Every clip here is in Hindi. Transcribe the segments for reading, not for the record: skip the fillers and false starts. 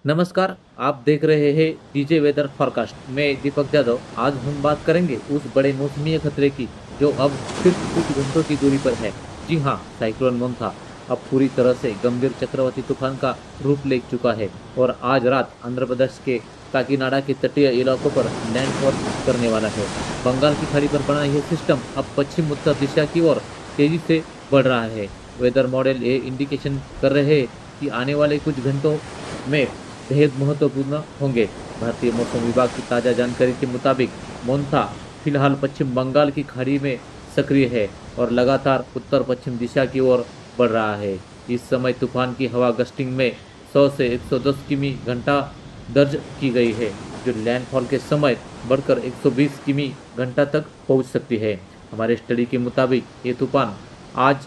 नमस्कार, आप देख रहे हैं डीजे वेदर फोरकास्ट। मैं दीपक जादव। आज हम बात करेंगे उस बड़े मौसमी खतरे की जो अब सिर्फ कुछ घंटों की दूरी पर है। जी हाँ, साइक्लोन मोंथा अब पूरी तरह से गंभीर चक्रवाती तूफान का रूप ले चुका है और आज रात आंध्र प्रदेश के काकीनाडा के तटीय इलाकों पर लैंडफॉल करने वाला है। बंगाल की खाड़ी पर बना यह सिस्टम अब पश्चिम उत्तर दिशा की ओर तेजी से बढ़ रहा है। वेदर मॉडल ये इंडिकेशन कर रहे हैं कि आने वाले कुछ घंटों में बेहद महत्वपूर्ण होंगे। भारतीय मौसम विभाग की ताज़ा जानकारी के मुताबिक मोंथा फिलहाल पश्चिम बंगाल की खाड़ी में सक्रिय है और लगातार उत्तर पश्चिम दिशा की ओर बढ़ रहा है। इस समय तूफान की हवा गस्टिंग में 100 से 110 किमी घंटा दर्ज की गई है, जो लैंडफॉल के समय बढ़कर 120 किमी घंटा तक पहुंच सकती है। हमारे स्टडी के मुताबिक ये तूफान आज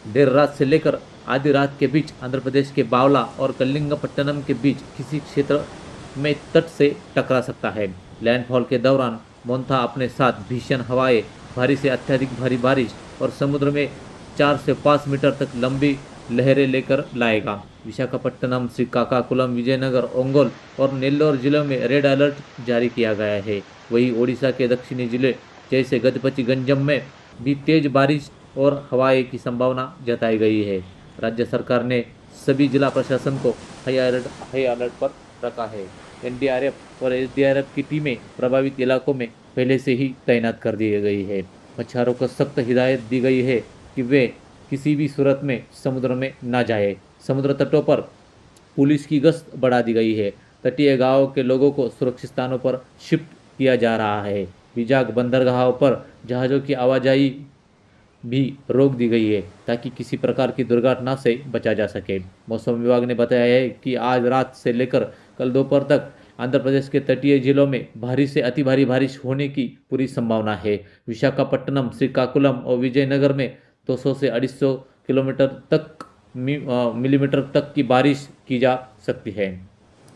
देर रात से लेकर आधी रात के बीच आंध्र प्रदेश के बावला और कलिंगपट्टनम के बीच किसी क्षेत्र में तट से टकरा सकता है। लैंडफॉल के दौरान मोंथा अपने साथ भीषण हवाएं, भारी से अत्यधिक भारी बारिश और समुद्र में 4 से 5 मीटर तक लंबी लहरें लेकर लाएगा। विशाखापट्टनम, श्रीकाकुलम, विजयनगर, ओंगोल और नेल्लोर जिलों में रेड अलर्ट जारी किया गया है। वहीं ओडिशा के दक्षिणी जिले जैसे गजपति गंजम में भी तेज बारिश और हवाएं की संभावना जताई गई है। राज्य सरकार ने सभी जिला प्रशासन को हाई अलर्ट पर रखा है। एनडीआरएफ और एसडीआरएफ की टीमें प्रभावित इलाकों में पहले से ही तैनात कर दी गई है। मछुआरों को सख्त हिदायत दी गई है कि वे किसी भी सूरत में समुद्र में न जाए। समुद्र तटों पर पुलिस की गश्त बढ़ा दी गई है। तटीय गांवों के लोगों को सुरक्षित स्थानों पर शिफ्ट किया जा रहा है। विजाग बंदरगाहों पर जहाज़ों की आवाजाही भी रोक दी गई है ताकि किसी प्रकार की दुर्घटना से बचा जा सके। मौसम विभाग ने बताया है कि आज रात से लेकर कल दोपहर तक आंध्र प्रदेश के तटीय जिलों में भारी से अति भारी बारिश होने की पूरी संभावना है। विशाखापट्टनम, श्रीकाकुलम और विजयनगर में 200 से 250 किलोमीटर तक मिलीमीटर तक की बारिश की जा सकती है,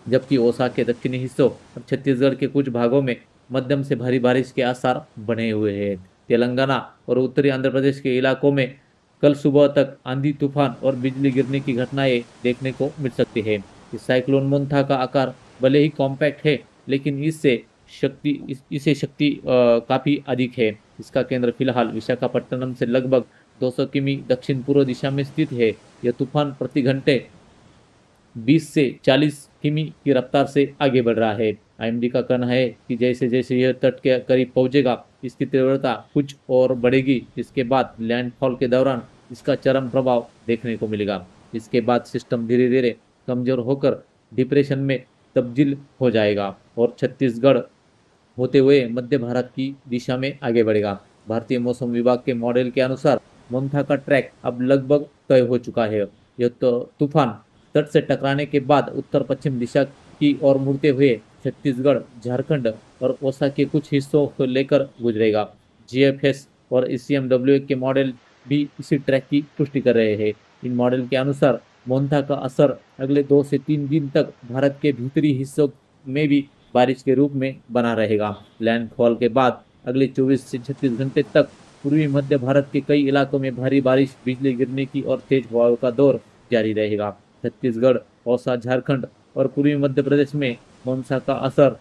जबकि ओसा के दक्षिणी हिस्सों और छत्तीसगढ़ के कुछ भागों में मध्यम से भारी बारिश के आसार बने हुए हैं। तेलंगाना और उत्तरी आंध्र प्रदेश के इलाकों में कल सुबह तक आंधी तूफान और बिजली गिरने की घटनाएं देखने को मिल सकती है। इस साइक्लोन मोंथा का आकार भले ही कॉम्पैक्ट है, लेकिन इसे शक्ति काफ़ी अधिक है। इसका केंद्र फिलहाल विशाखापट्टनम से लगभग 200 किमी दक्षिण पूर्व दिशा में स्थित है। यह तूफान प्रति घंटे 20 से 40 किमी की रफ्तार से आगे बढ़ रहा है। आईएमडी का कहना है कि जैसे जैसे यह तट के करीब पहुंचेगा, इसकी तीव्रता कुछ और बढ़ेगी। इसके बाद लैंडफॉल के दौरान इसका चरम प्रभाव देखने को मिलेगा। इसके बाद सिस्टम धीरे धीरे कमजोर होकर डिप्रेशन में तब्दील हो जाएगा और छत्तीसगढ़ होते हुए मध्य भारत की दिशा में आगे बढ़ेगा। भारतीय मौसम विभाग के मॉडल के अनुसार मोंथा का ट्रैक अब लगभग तय हो चुका है। यह तूफान तट से टकराने के बाद उत्तर पश्चिम दिशा की ओर मुड़ते हुए छत्तीसगढ़, झारखंड और ओसा के कुछ हिस्सों को लेकर गुजरेगा। जीएफएस और ईसीएमडब्ल्यू के मॉडल भी इसी ट्रैक की पुष्टि कर रहे हैं। इन मॉडल के अनुसार मोंथा का असर अगले 2 से 3 दिन तक भारत के भीतरी हिस्सों में भी बारिश के रूप में बना रहेगा। लैंडफॉल के बाद अगले 24 से 36 घंटे तक पूर्वी मध्य भारत के कई इलाकों में भारी बारिश, बिजली गिरने की और तेज हवाओं का दौर जारी रहेगा। छत्तीसगढ़, ओसा, झारखंड और पूर्वी मध्य प्रदेश में मोंथा का असर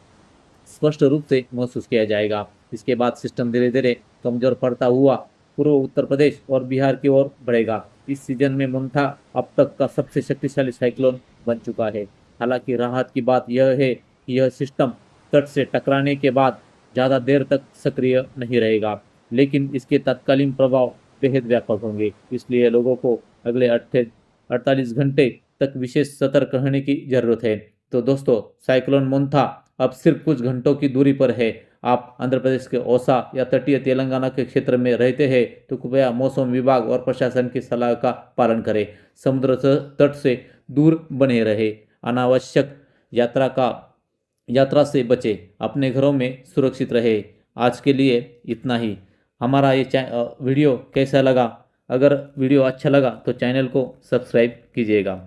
स्पष्ट रूप से महसूस किया जाएगा। इसके बाद सिस्टम धीरे धीरे कमजोर पड़ता हुआ पूर्व उत्तर प्रदेश और बिहार की ओर बढ़ेगा। इस सीजन में मोंथा अब तक का सबसे शक्तिशाली साइक्लोन बन चुका है। हालांकि राहत की बात यह है कि यह सिस्टम तट से टकराने के बाद ज़्यादा देर तक सक्रिय नहीं रहेगा, लेकिन इसके तत्कालीन प्रभाव बेहद व्यापक होंगे। इसलिए लोगों को अगले 48 घंटे तक विशेष सतर्क रहने की जरूरत है। तो दोस्तों, साइक्लोन मोंथा अब सिर्फ कुछ घंटों की दूरी पर है। आप आंध्र प्रदेश के ओसा या तटीय तेलंगाना के क्षेत्र में रहते हैं तो कृपया मौसम विभाग और प्रशासन की सलाह का पालन करें। समुद्र तट से दूर बने रहे, अनावश्यक यात्रा से बचें, अपने घरों में सुरक्षित रहे। आज के लिए इतना ही। हमारा ये वीडियो कैसा लगा? अगर वीडियो अच्छा लगा तो चैनल को सब्सक्राइब कीजिएगा।